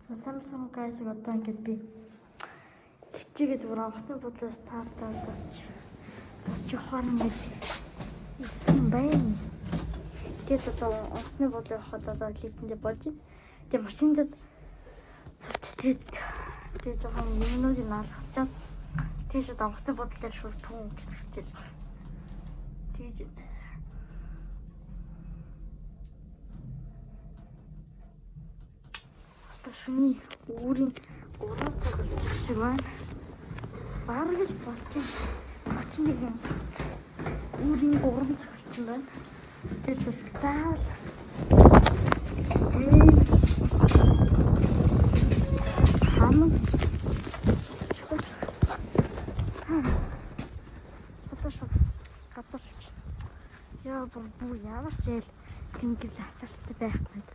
Samsung гайсыг одоо ингээд би хичээгээ зүгээр онгоцны бодлоос таатаа бас жохоор ингээд ирсэн байна. Тэгээд одоо онгоцны бодлоо явахад одоо лифтэндээ болж байна. Тэгээд машинд тэгээд жоохон юмнуудыг наалгацсан. Тэгээд шууд онгоцны бодлоор шууд тун гэж тэгээд шүний үүрийн 3 цаг болчих шиг байна. Бараг л болчих. 31 үүрийн 3 цаг болчихсон байна. Тэгээд заавал хамаг гадар яа бүр ямар ч ял тэнгэр хацартай байх мэт.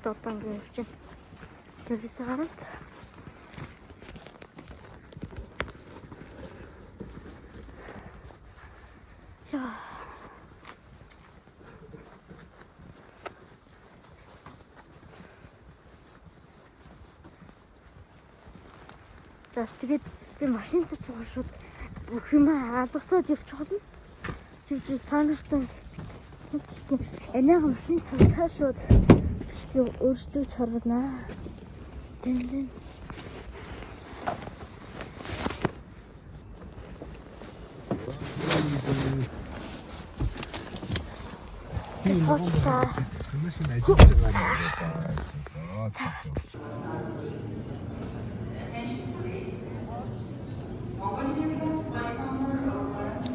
Дотан гэрч тэрээс гараад яа тэгээд би машинтай цугаа шууд бүх юм алгасаад явчих болно. Чи цаанартай энэга машин цугаа шууд өөрсдөө чарвалнаа. Тэн. Фотка. Машин ажиллаж байгаа юм.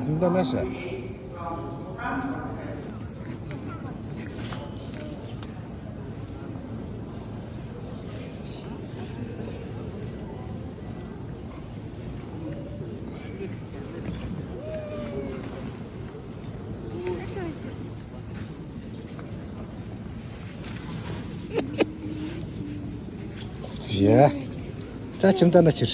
Сюда наша. За чимдаа начир.